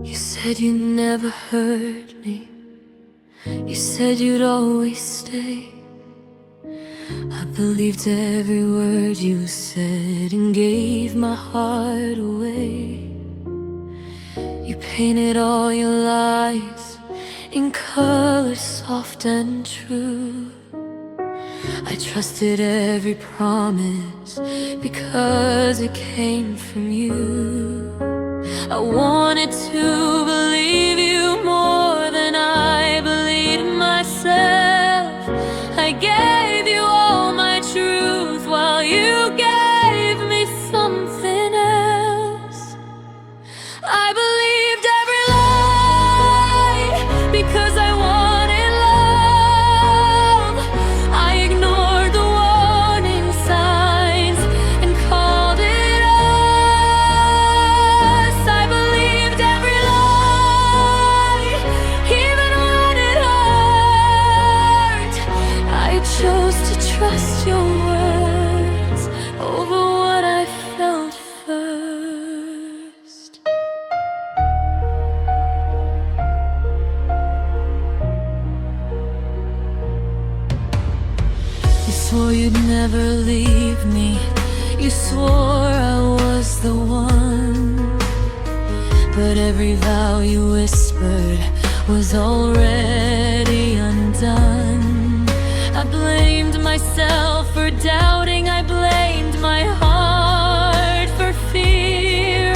You said you'd never hurt me. You said you'd always stay. I believed every word you said and gave my heart away. You painted all your lies in colors soft and true. I trusted every promise because it came from you. I wanted to believe you more than I believed myself. I gave you all my truth while you gave me something else. I believed every lie because I wanted love. I ignored the warning signs and called it us. I believed every lie, even when it hurt. I chose to trust your words over what I felt first. You swore you'd never leave me. You swore I was the one. But every vow you whispered was already undone. I blamed myself for doubting. I blamed my heart for fear.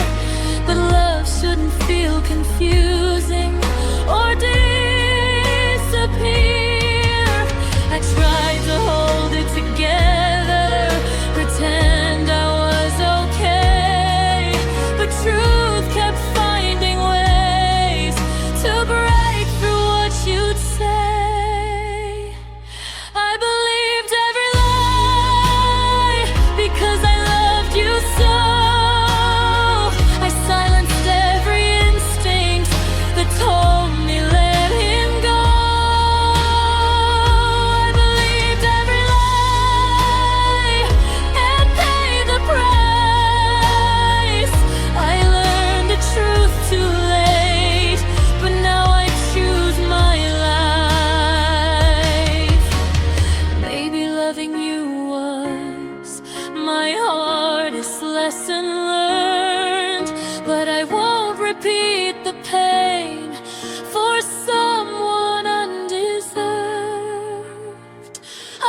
But love shouldn't feel confusing or disappear. I tried to hold it together, pretend I was okay. But truth kept finding ways to break through what you'd say. I believed every lie because I loved you so. I silenced every instinct that told me let him go. I believed every lie and paid the price. I learned the truth too late, but now I choose my life. Maybe loving you was my hardest lesson learned, but I won't repeat the pain for someone undeserved.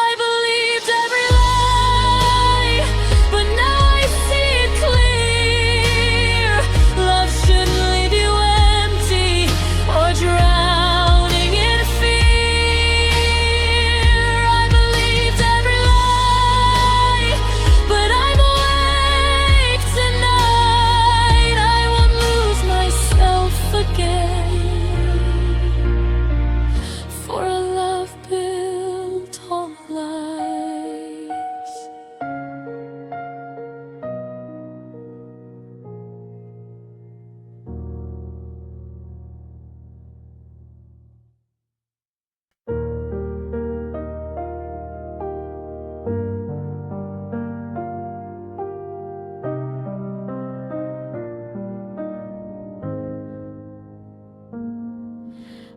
I believed every lie, but now I see it clear. Love shouldn't leave you empty or drowning in fear. I believed every lie, but I'm awake tonight. I won't lose myself again for a love built on lies.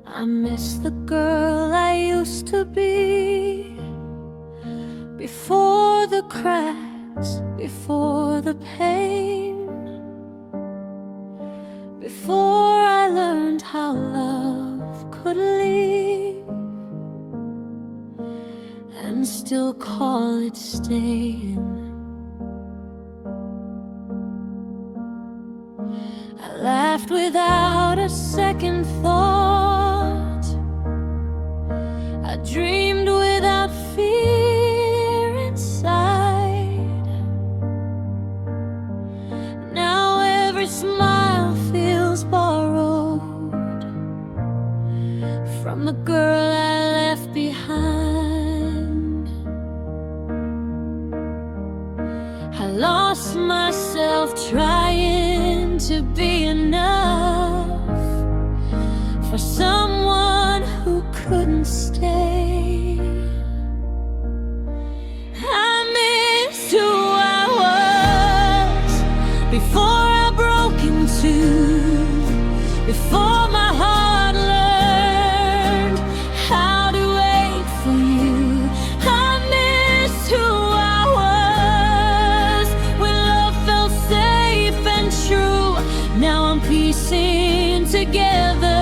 I miss the girl I used to be, before the cracks, before the pain, before I learned how love could leave and still call it staying. I laughed without a second thought. I dreamed without fear inside. Now every smile feels borrowed from the girl I left behind. I lost myself trying to be enough for someone who couldn't stay. before my heart learned how to wait for you. I miss who I was when love felt safe and true. Now I'm piecing together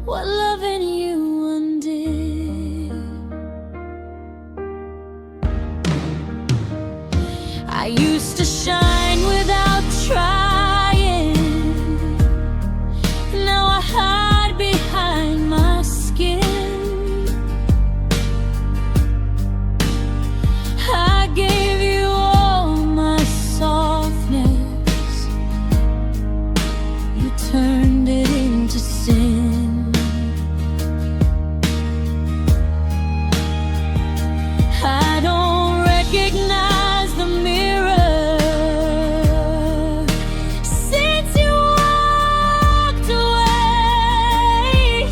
what loving you undid. I used to shine without trying. Now I hide behind my skin. I gave you all my softness. You turned it into sin. I don't recognize the mirror since you walked away.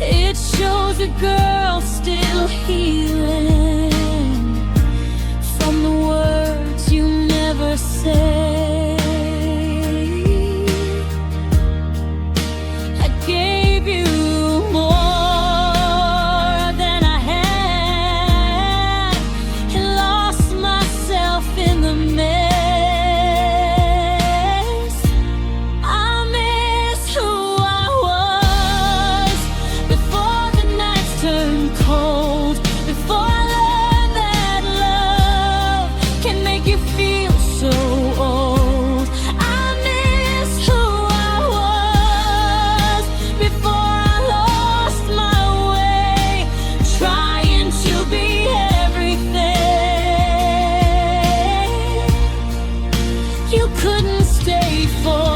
It shows a girl still healing from the words you never say. I gave you more than I had and lost myself in the mess. I miss who I was before the nights turned cold, before I learned that love can make you feel so old. I miss who I was before I lost my way, trying to be everything you couldn't stay for.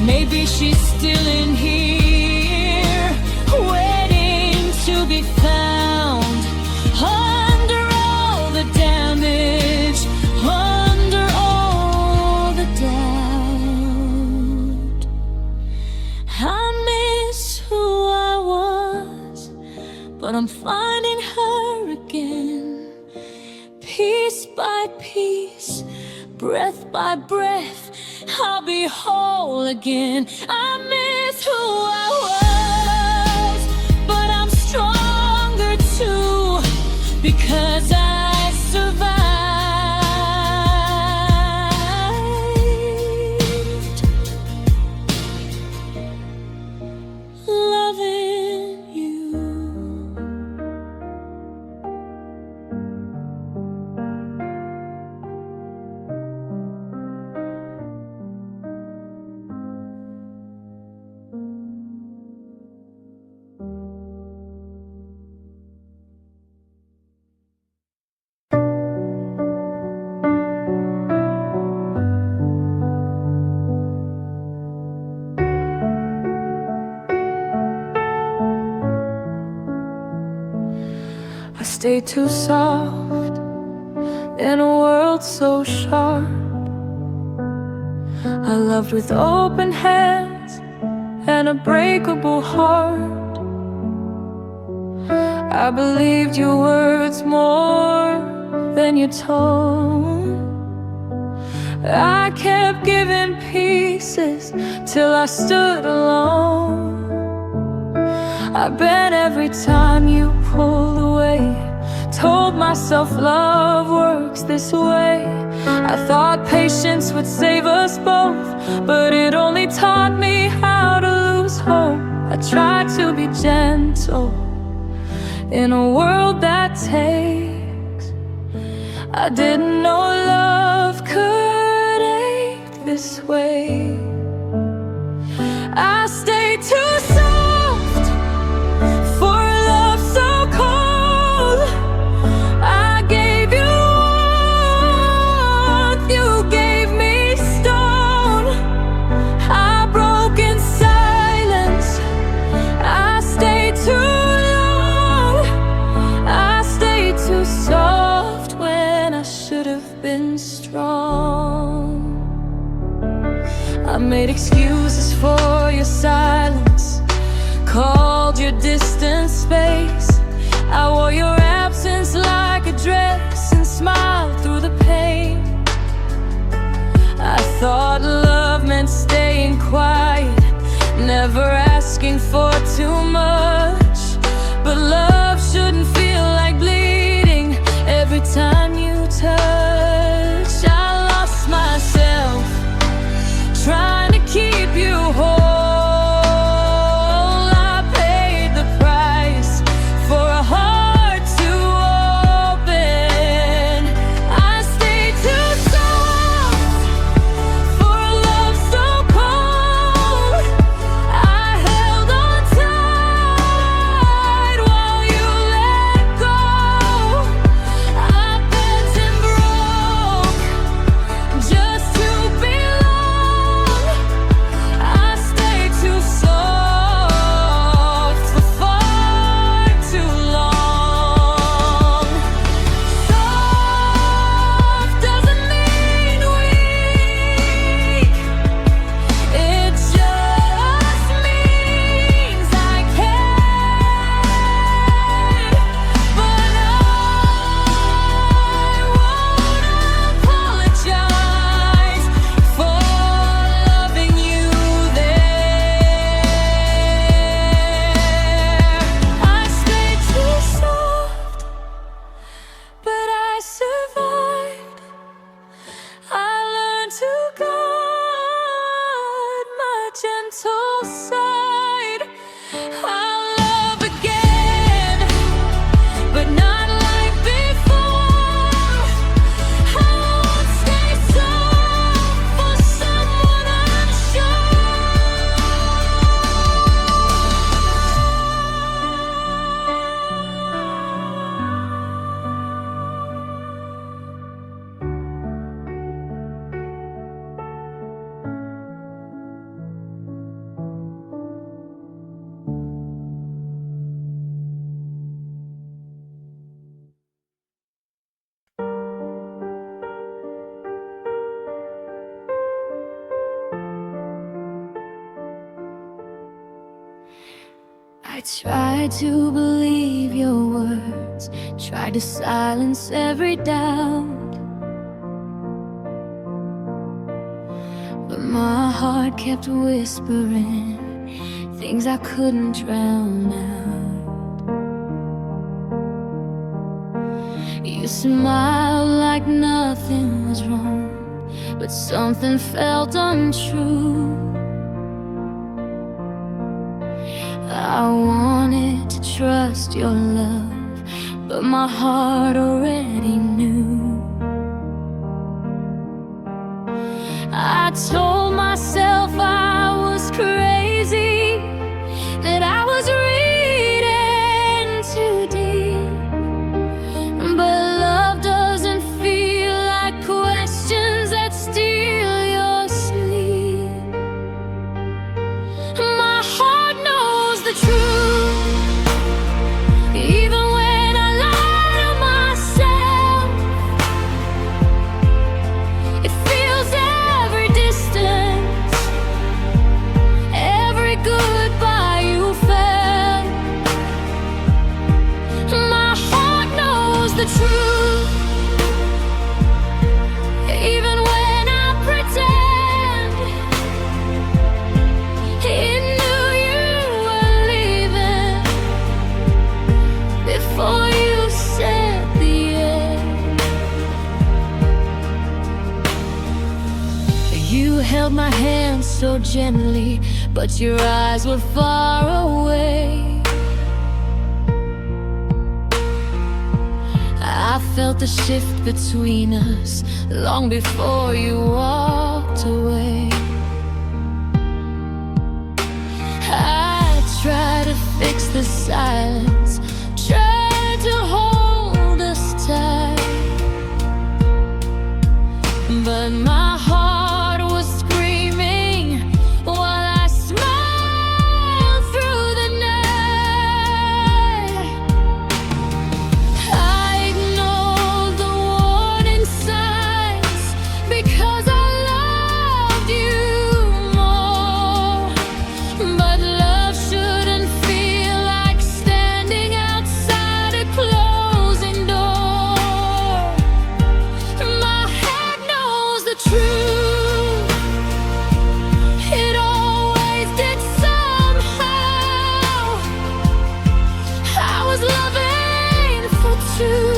Maybe she's still in here, waiting to be found. Under all the damage, under all the doubt, I miss who I was, but I'm finding her again, piece by piece, breath by breath. I'll be whole again. I miss who I was, but I'm stronger too, because I survived loving you. I stay too soft in a world so sharp. I loved with open hands and a breakable heart. I believed your words more than your tone. I kept giving pieces till I stood alone. I bet every time you pulled away, told myself love works this way. I thought patience would save us both, but it only taught me how to lose hope. I tried to be gentle in a world that takes. I didn't know love could ache this way. I stayed too soft for a love so cold. I gave you warmth, you gave me stone. I broke in silence. I stayed too long. I stayed too soft when I should have been strong. I made excuses for your silence, called your distance space. I wore your absence like a dress and smiled through the pain. tried to believe your words, tried to silence every doubt, but my heart kept whispering things I couldn't drown out. You smiled like nothing was wrong, but something felt untrue. I wanted to trust your love, but my heart already knew. I told myself I was crazy, that I was reading too deep. But love doesn't feel like questions that steal your sleep. My heart knows the truth, even when I lie to myself. It feels every distance, every goodbye you felt. My heart knows the truth, even when I pretend. It knew you were leaving before you said the end. You held my hand so gently, but your eyes were far away. I felt the shift between us long before you walked away. I tried to fix the silence, tried to hold us tight, but my heart was screaming while I smiled through the night. I ignored the warning signs because I loved you more. But love shouldn't feel like standing outside a closing door. My head knows the truth, it always did somehow. I was loving for two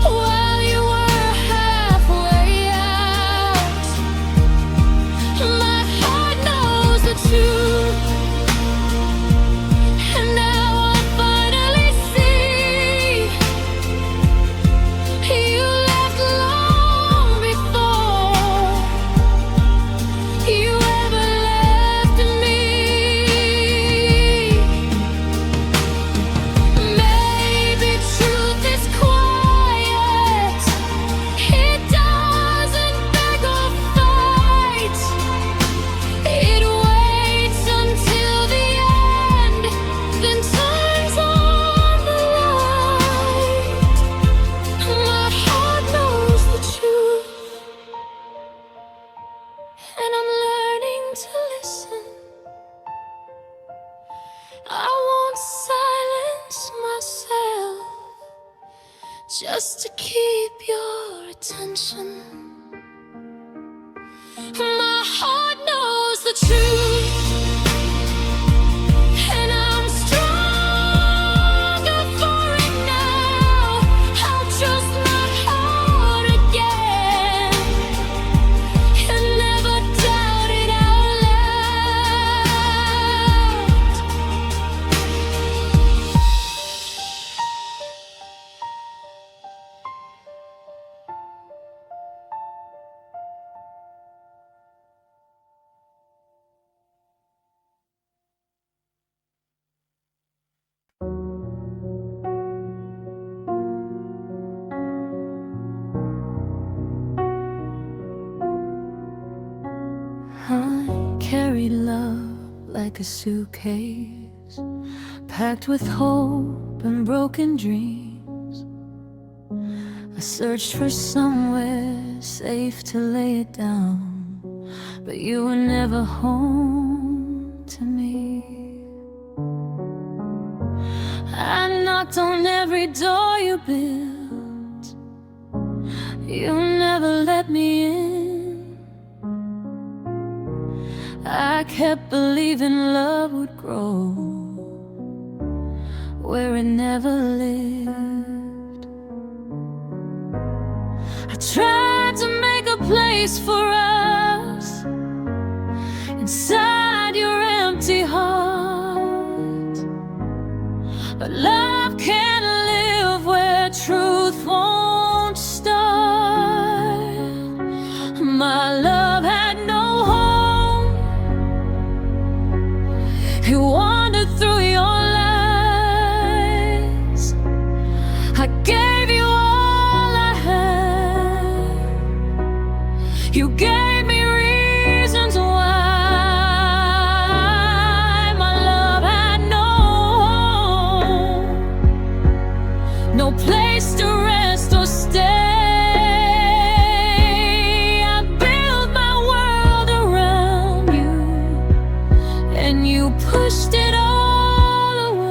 while you were halfway out. My heart knows the truth, and now I finally see you left long before you ever left me. Maybe truth is quiet, it doesn't beg or fight. It waits until the end, then turns on the light. My heart knows the truth, and I'm learning to listen. I won't silence myself just to keep your attention. My heart knows the truth, and I'm stronger for it now. I'll trust my heart again and never doubt it out loud. I carried love like a suitcase, packed with hope and broken dreams. I searched for somewhere safe to lay it down, but you were never home to me. knocked on every door you built. You never let me in. I kept believing love would grow where it never lived. I tried to make a place for us inside your empty heart, but love can't live where truth won't start. My love had no home. It wandered through your lies. I gave you all I had. You gave me reasons why. My love had no home, no place to rest or stay. I built my world around you, and you pushed it all away.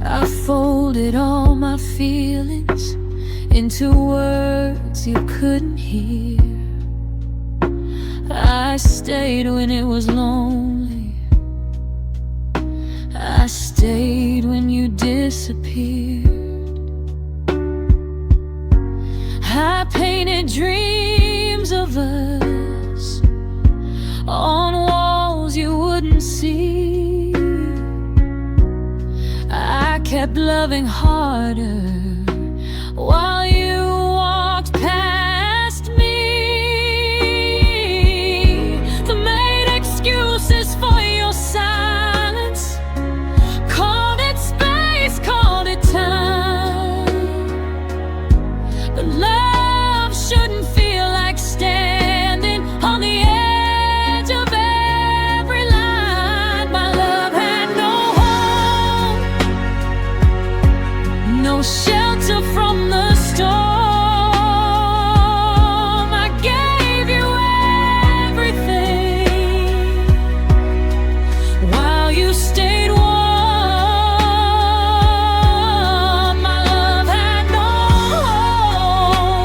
I folded all my feelings into words you couldn't hear. I stayed when it was lonely. I stayed when you disappeared. I painted dreams of us on walls you wouldn't see. I kept loving harder while you walked past me. I made excuses for your silence, called it space, called it time. But love shouldn't feel like standing on the edge of every line. My love had no home, no shelter from the storm. I gave you everything while you stayed warm. My love had no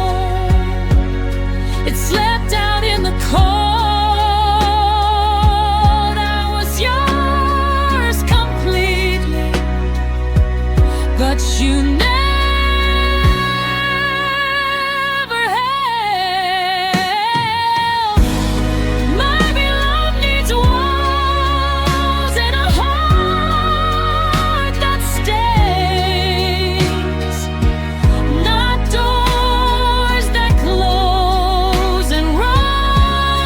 home. It slept out in the cold. I was yours completely, but you never held. My beloved needs walls and a heart that stays, not doors that close and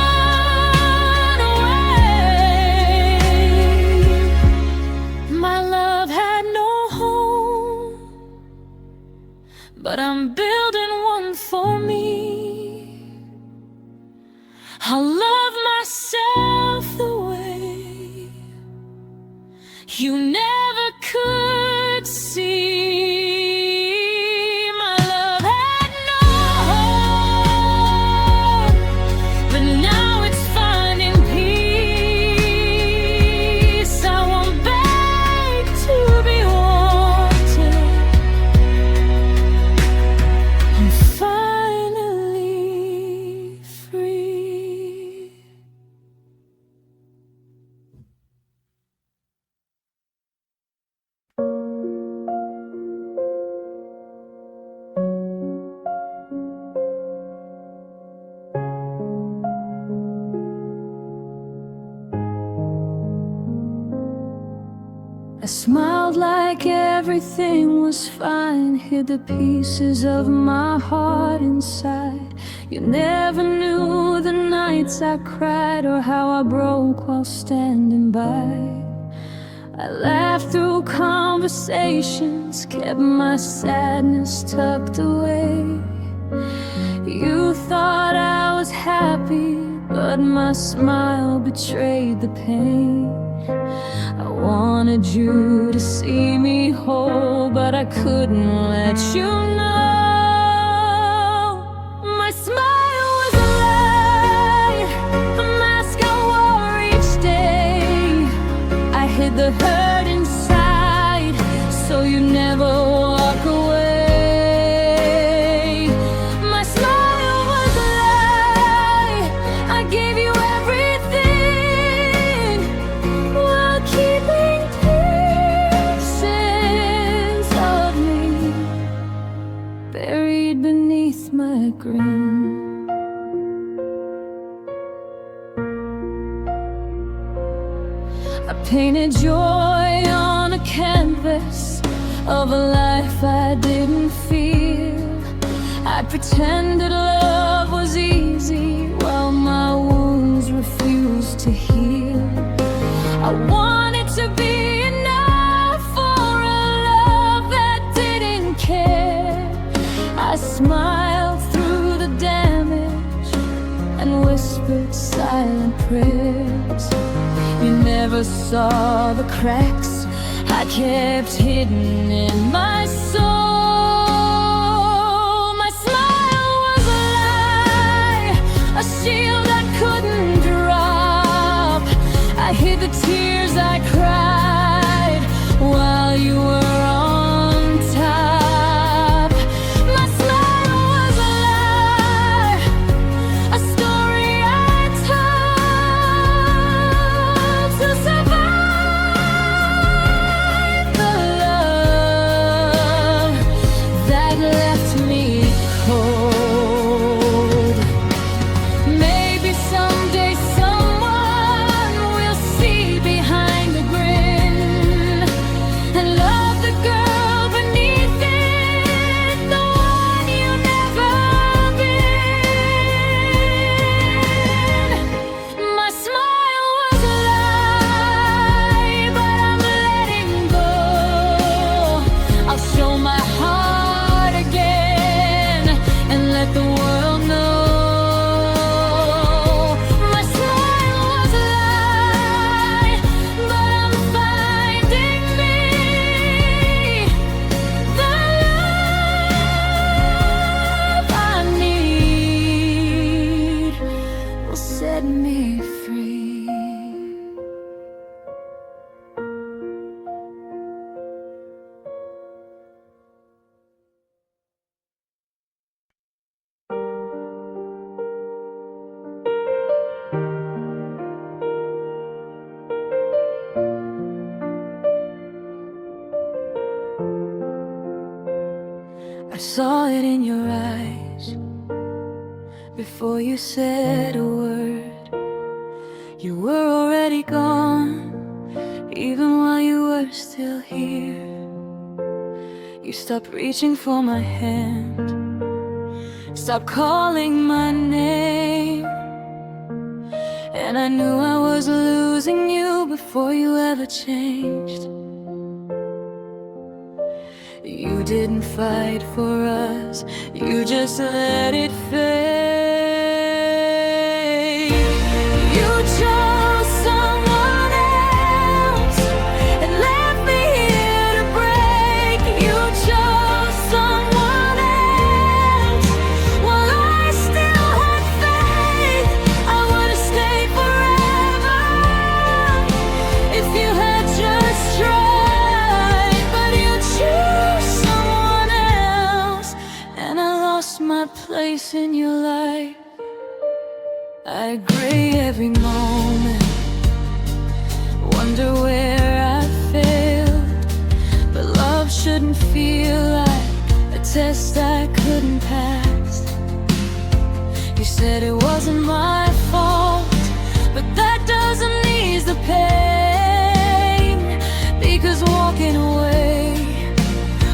run away. My love had no home, but I'm building one for me. I love myself the way you never could see. My love had no home, but now it's finding peace. I won't beg to be wanted. I'm finally free. I smiled like everything was fine, hid the pieces of my heart inside. You never knew the nights I cried or how I broke while standing by. I laughed through conversations, kept my sadness tucked away. You thought I was happy, but my smile betrayed the pain. I wanted you to see me whole, but I couldn't let you know. My smile was a lie, the mask I wore each day. you never walk away. My smile was a lie, I gave you everything while keeping pieces of me buried beneath my grin. I painted joy on a canvas of a life I didn't feel. I pretended love was easy while my wounds refused to heal. I wanted to be enough for a love that didn't care. I smiled through the damage and whispered silent prayers. You never saw the cracks I kept hidden in my soul. My smile was a lie, a shield I couldn't drop. I hid the tears I cried while you were on top. My smile was a lie, a story I told to survive the love that left me cold. Maybe someday someone will see behind the grin and love the girl beneath it, the one you never been. My smile was a lie, but I'm letting go. I'll show my heart again and let the world know. My smile was a lie, but I'm finding me. The love I need will set me free. I saw it in your eyes before you said a word. You were already gone, even while you were still here. You stopped reaching for my hand, stopped calling my name, and I knew I was losing you before you ever changed. You didn't fight for us, you just let it fade. You chose someone else and left me here to break. You chose someone else while I still had faith. I would have stayed forever if you had just tried, but you chose someone else, and I lost my place in your life. I gray every moment, wonder where I failed. But love shouldn't feel like a test I couldn't pass. You said it wasn't my fault, but that doesn't ease the pain, because walking away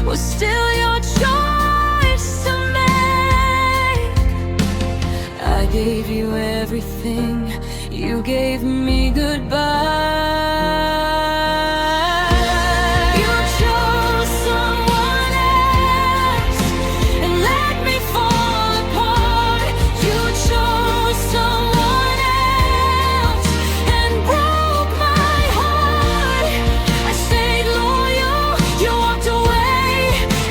was still your choice to make. I gave you everything, you gave me goodbye. You chose someone else and let me fall apart. You chose someone else and broke my heart. I stayed loyal, you walked away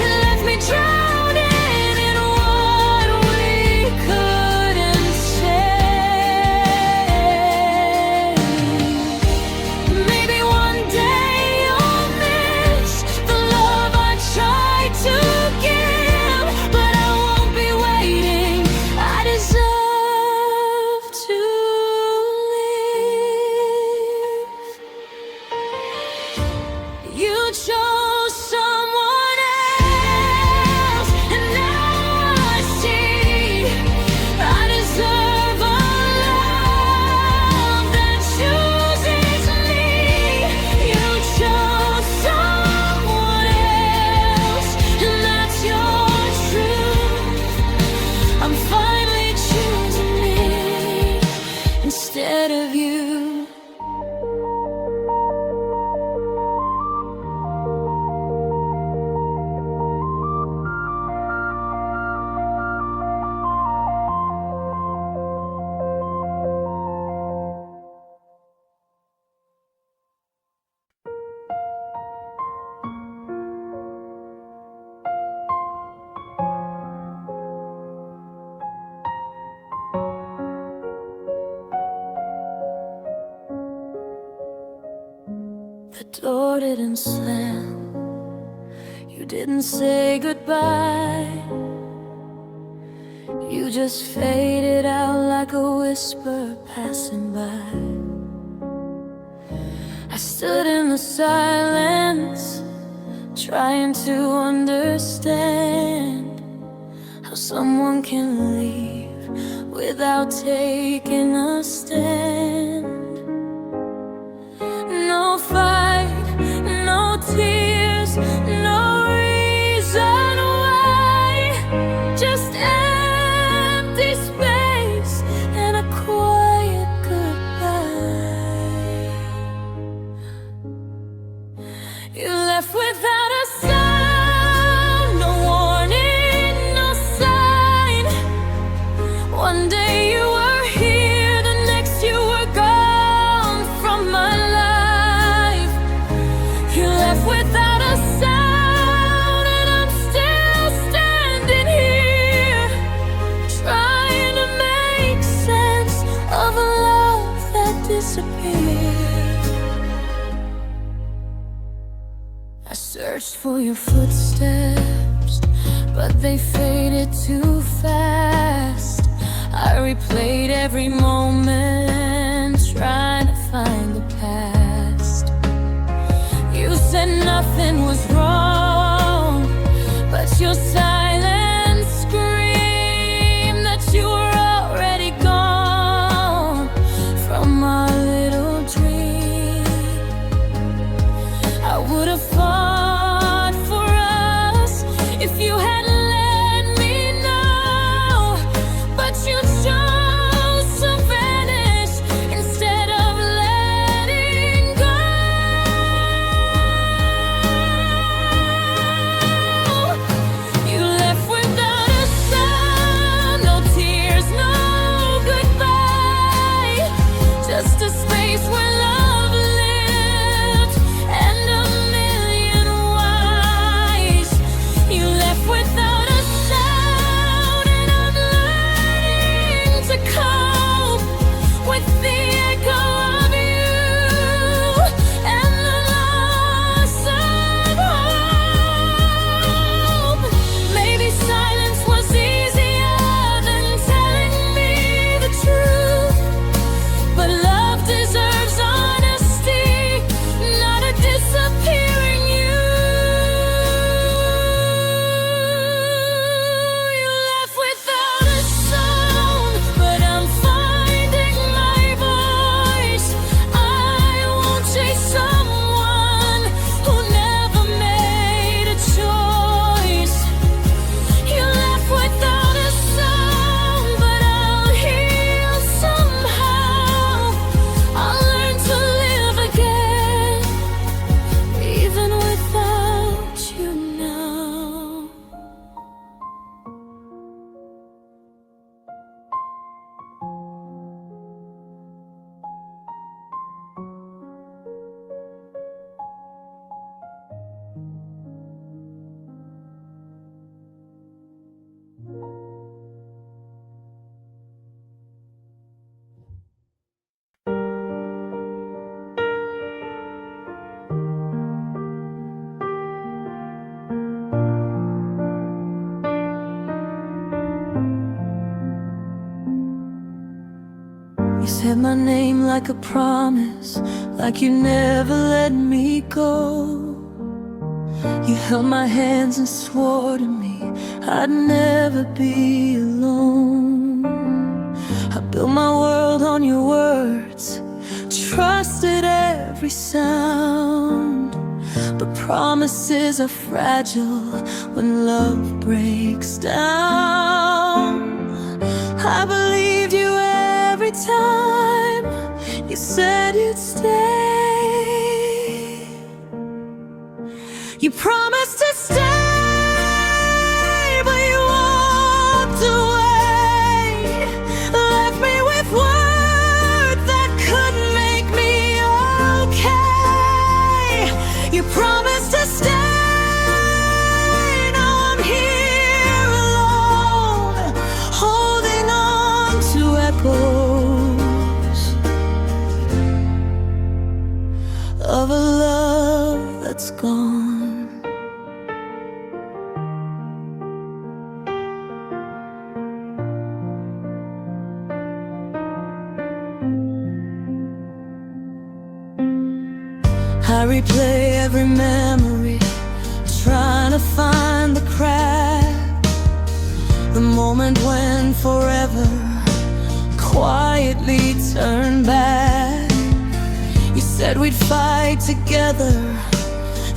and left me drowning in what we couldn't say. door didn't slam, you didn't say goodbye. You just faded out like a whisper passing by. I stood in the silence, trying to understand how someone can leave without taking a stand. No fight, no tears, no reason why. Just empty space and a quiet goodbye. You left without a sound, no warning, no sign. One day you were here, the next you were gone from my life. You left without a sound, and I'm still standing here, trying to make sense of a love that disappeared. I searched for your footsteps, but they faded too fast. I replayed every moment, trying to find the past. You said nothing was wrong, but your silence screamed that you were already gone from our little dream. I would have fought for us if you had let me know, but you chose to vanish instead of letting go. You left without a sound, no tears, no goodbye. Just a space where love lived and a million whys. You left without a sound, and I'm learning to cope with the echo of you and the loss of hope. Maybe silence was easier than telling me the truth, but love deserves honesty, not a disappearing you. You left without a sound, but I'm finding my voice. I won't chase someone who never made a choice. You left without a sound, but I'll heal somehow. I'll learn to live again, even without you now. You said my name like a promise, like you never let me go. You held my hands and swore to me I'd never be alone. I built my world on your words, trusted every sound, but promises are fragile when love breaks down. I believed you every time you said you'd stay. You promised to stay, but you walked away, left me with words that couldn't make me okay. You promised to stay, now I'm here alone, holding on to echoes of a love replay every memory, trying to find the crack, the moment when forever quietly turned back. You said we'd fight together,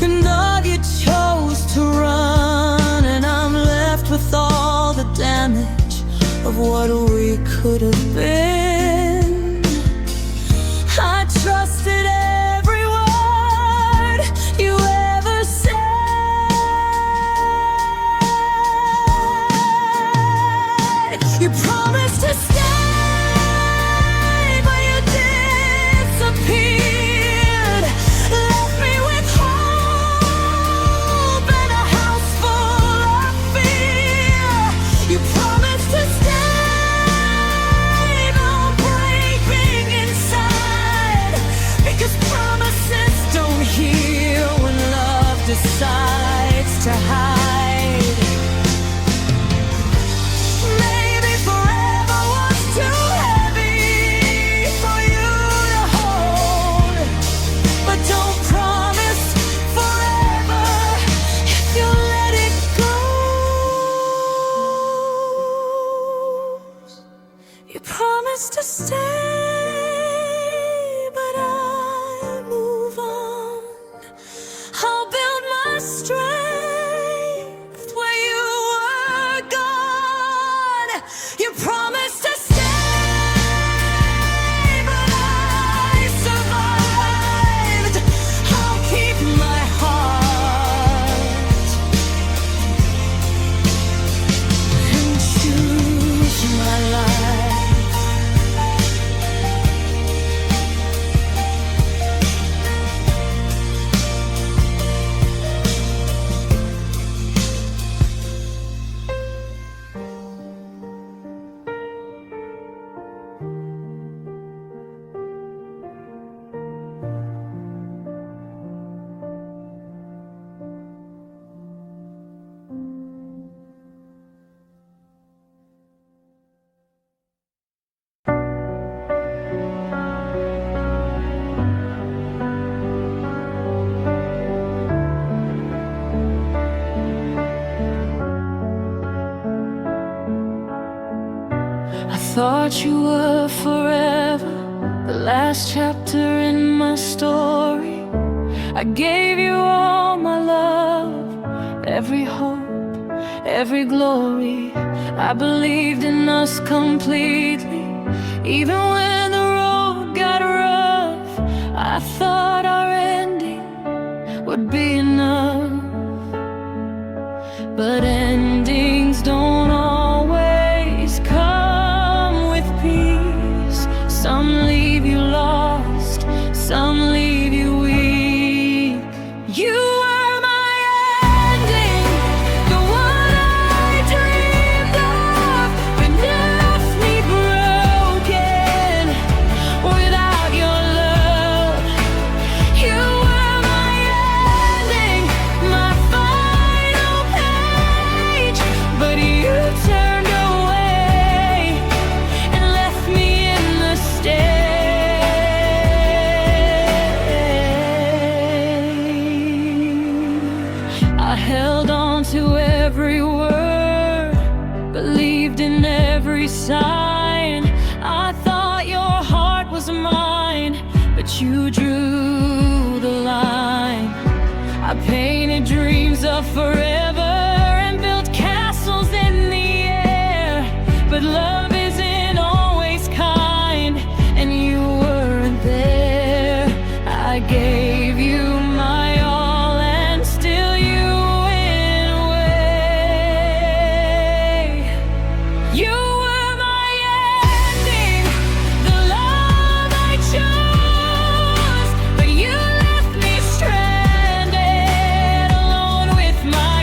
and all you chose to run, and I'm left with all the damage of what we could have been. I trusted every word you ever said. You promised to stay, but you disappeared. Left me with hope and a house full of fear. You promised to stay, no breaking inside, because promises don't heal when love decides to hide. Maybe forever was too heavy for you to hold, but don't promise forever if you let it go. You promised to stay, but I move on. I'll build my strength where you were gone. You promised to stay, but I survived. I'll keep my heart and choose my life. I thought you were forever, the last chapter in my story. I gave you all my love, every hope, every glory. I believed in us completely, even when the road got rough. I thought our ending would be enough, but endings don't always come with peace. Some leave you lost, some leave you weak. You were my ending, the one I dreamed of, but left me broken without your love. You were my ending, my final page, but you turned away and left me in the stage. I held on to every word, believed in every sign. I thought your heart was mine, but you drew the line. I painted dreams of forever and built castles in the air, but love isn't always kind, and you weren't there. I gave you my all, and still you went away. You were my ending, the love I chose, but you left me stranded alone with my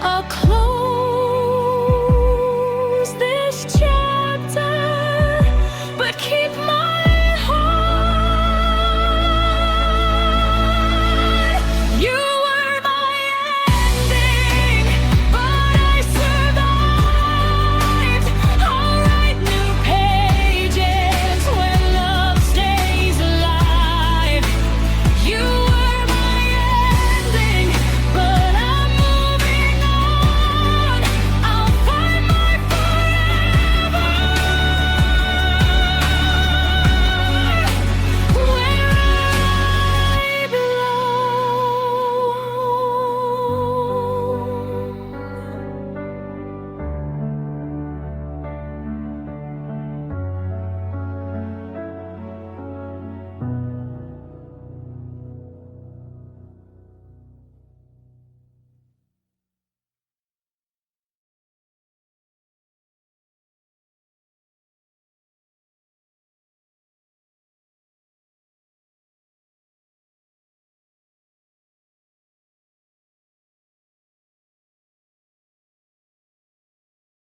I'll